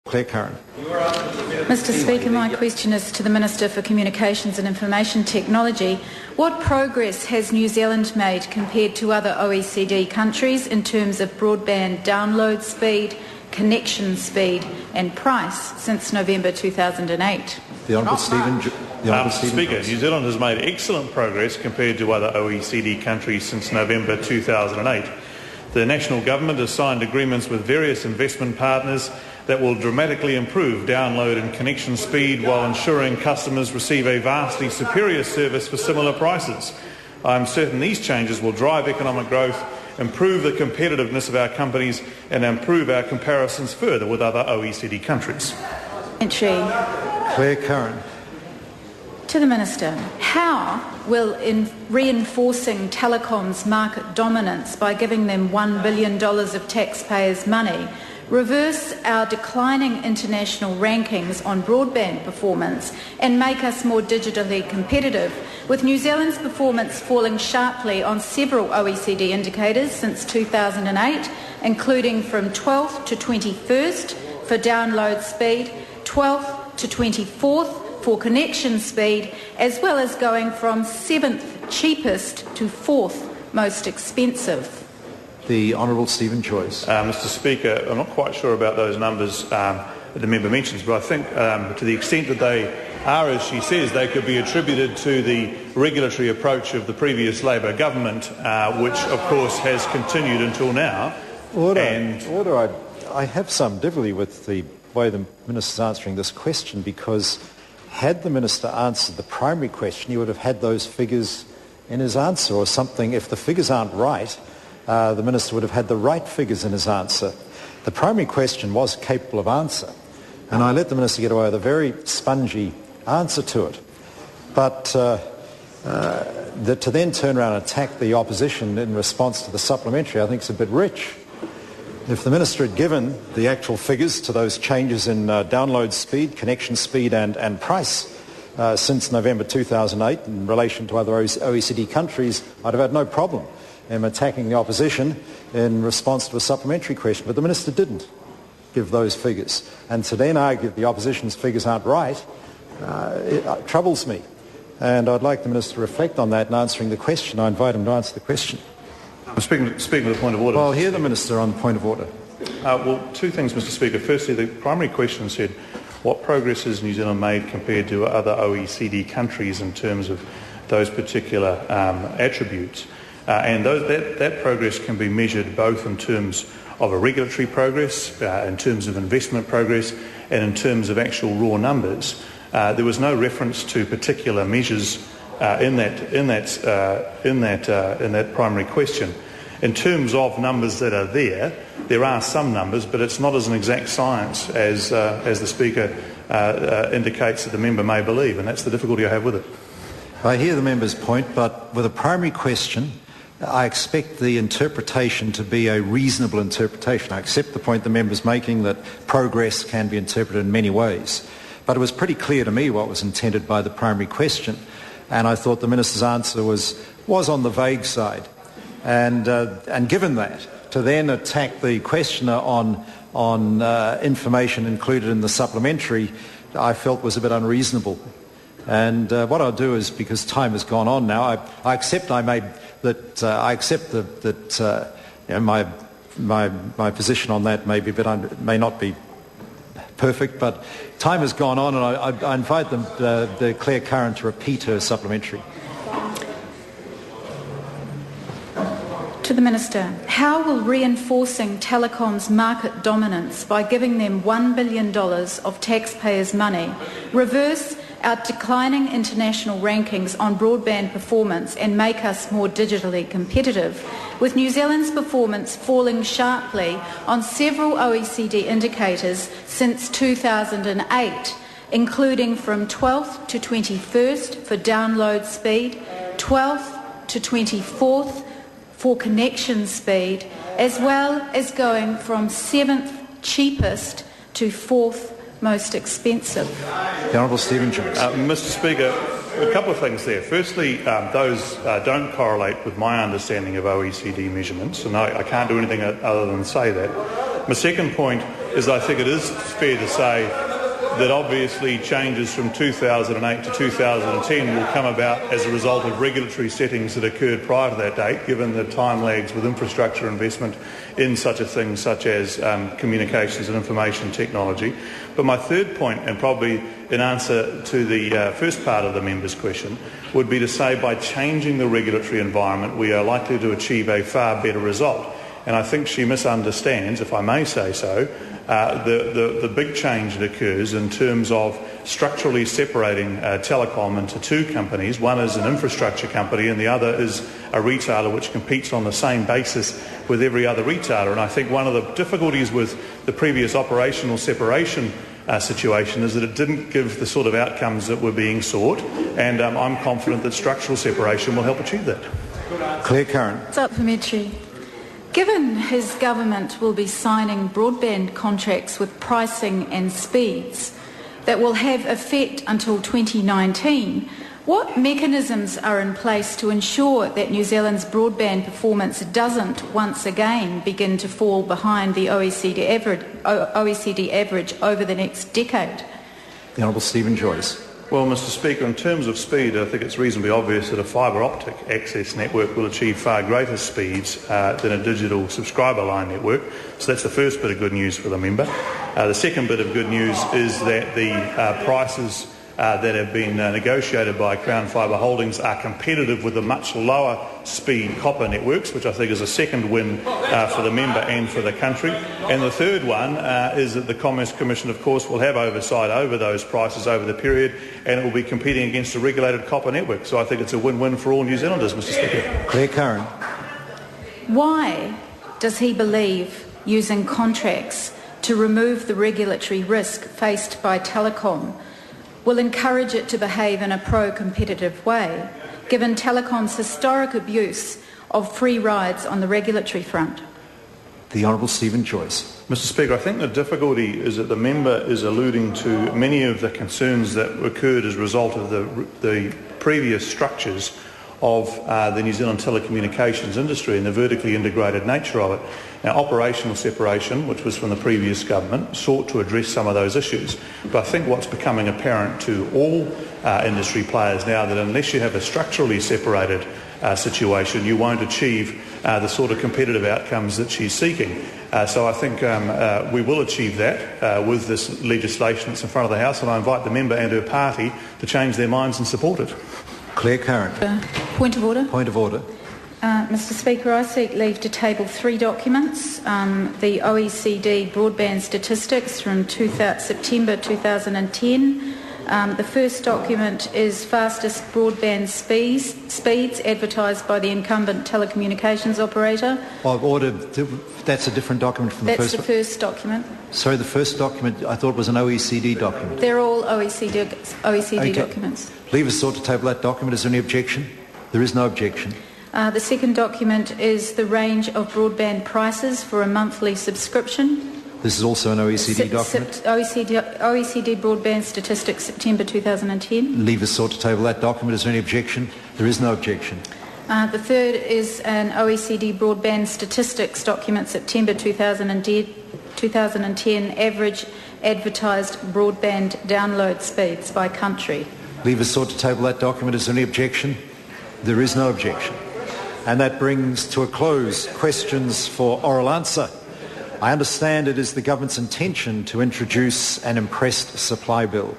Clare Curran. Mr Speaker, my question is to the Minister for Communications and Information Technology. What progress has New Zealand made compared to other OECD countries in terms of broadband download speed, connection speed and price since November 2008? The Honourable Stephen Speaker, Joyce. New Zealand has made excellent progress compared to other OECD countries since November 2008. The National Government has signed agreements with various investment partners that will dramatically improve download and connection speed while ensuring customers receive a vastly superior service for similar prices. I am certain these changes will drive economic growth, improve the competitiveness of our companies and improve our comparisons further with other OECD countries. Clare Curran. To the Minister, how will reinforcing telecoms market dominance by giving them $1 billion of taxpayers' money reverse our declining international rankings on broadband performance and make us more digitally competitive, with New Zealand's performance falling sharply on several OECD indicators since 2008, including from 12th to 21st for download speed, 12th to 24th for connection speed, as well as going from 7th cheapest to 4th most expensive? The Honourable Stephen Joyce. Mr Speaker, I'm not quite sure about those numbers that the member mentions, but I think to the extent that they are, as she says, they could be attributed to the regulatory approach of the previous Labor government, which of course has continued until now. Order. I have some difficulty with the way the Minister is answering this question, because had the Minister answered the primary question, he would have had those figures in his answer or something. If the figures aren't right, the Minister would have had the right figures in his answer. The primary question was capable of answer, and I let the Minister get away with a very spongy answer to it. But to then turn around and attack the opposition in response to the supplementary, I think is a bit rich. If the Minister had given the actual figures to those changes in download speed, connection speed and price since November 2008 in relation to other OECD countries, I'd have had no problem in attacking the opposition in response to a supplementary question. But the Minister didn't give those figures. And to then argue that the opposition's figures aren't right, it troubles me. And I'd like the Minister to reflect on that in answering the question. I invite him to answer the question. I'm speaking with a point of order. Well, I'll hear the Minister on the point of order. Well, two things, Mr Speaker. Firstly, the primary question said, what progress has New Zealand made compared to other OECD countries in terms of those particular attributes? And that progress can be measured both in terms of a regulatory progress, in terms of investment progress, and in terms of actual raw numbers. There was no reference to particular measures in that primary question. In terms of numbers that are there are some numbers, but it's not as an exact science as the Speaker indicates that the member may believe, and that's the difficulty I have with it. I hear the member's point, but with a primary question, I expect the interpretation to be a reasonable interpretation. I accept the point the member's making that progress can be interpreted in many ways. But it was pretty clear to me what was intended by the primary question, and I thought the Minister's answer was on the vague side. And given that, to then attack the questioner on information included in the supplementary, I felt was a bit unreasonable. And what I'll do is, because time has gone on now, I accept that my position on that may not be perfect, but time has gone on, and I invite the Clare Curran to repeat her supplementary. To the Minister, how will reinforcing telecoms market dominance by giving them $1 billion of taxpayers' money reverse our declining international rankings on broadband performance and make us more digitally competitive, with New Zealand's performance falling sharply on several OECD indicators since 2008, including from 12th to 21st for download speed, 12th to 24th for connection speed, as well as going from 7th cheapest to 4th most expensive? The Honourable Stephen Joyce. Mr Speaker, a couple of things there. Firstly, those don't correlate with my understanding of OECD measurements, and I can't do anything other than say that. My second point is I think it is fair to say that obviously changes from 2008 to 2010 will come about as a result of regulatory settings that occurred prior to that date, given the time lags with infrastructure investment in such a thing such as communications and information technology. But my third point, and probably in answer to the first part of the member's question, would be to say by changing the regulatory environment we are likely to achieve a far better result. And I think she misunderstands, if I may say so, the big change that occurs in terms of structurally separating telecom into two companies. One is an infrastructure company and the other is a retailer which competes on the same basis with every other retailer. And I think one of the difficulties with the previous operational separation situation is that it didn't give the sort of outcomes that were being sought, and I'm confident that structural separation will help achieve that. Clare Curran. Supplementary. Given his government will be signing broadband contracts with pricing and speeds that will have effect until 2019, what mechanisms are in place to ensure that New Zealand's broadband performance doesn't once again begin to fall behind the OECD average over the next decade? The Honourable Stephen Joyce. Well, Mr Speaker, in terms of speed, I think it's reasonably obvious that a fibre optic access network will achieve far greater speeds than a digital subscriber line network. So that's the first bit of good news for the member. The second bit of good news is that the prices that have been negotiated by Crown Fibre Holdings are competitive with the much lower speed copper networks, which I think is a second win for the member and for the country. And the third one is that the Commerce Commission, of course, will have oversight over those prices over the period, and it will be competing against a regulated copper network. So I think it's a win-win for all New Zealanders, Mr Speaker. Clare Curran. Why does he believe using contracts to remove the regulatory risk faced by telecom will encourage it to behave in a pro-competitive way, given telecom's historic abuse of free rides on the regulatory front? The Honourable Stephen Joyce. Mr Speaker, I think the difficulty is that the member is alluding to many of the concerns that occurred as a result of the previous structures of the New Zealand telecommunications industry and the vertically integrated nature of it. Now, operational separation, which was from the previous government, sought to address some of those issues. But I think what's becoming apparent to all industry players now that unless you have a structurally separated situation, you won't achieve the sort of competitive outcomes that she's seeking. So I think we will achieve that with this legislation that's in front of the House, and I invite the member and her party to change their minds and support it. Clare Curran. Point of order. Point of order. Mr Speaker, I seek leave to table three documents. The OECD broadband statistics from September 2010. The first document is fastest broadband speeds advertised by the incumbent telecommunications operator. I've ordered. That's a different document from the first one. That's the first document. Sorry, the first document I thought was an OECD document. They're all OECD documents. Leave is sought to table that document. Is there any objection? There is no objection. The second document is the range of broadband prices for a monthly subscription. This is also an OECD document. OECD broadband statistics, September 2010. Leave is sought to table that document. Is there any objection? There is no objection. The third is an OECD broadband statistics document, September 2010, average advertised broadband download speeds by country. Leave is sought to table that document. Is there any objection? There is no objection. And that brings to a close questions for oral answer. I understand it is the government's intention to introduce an impressed supply bill.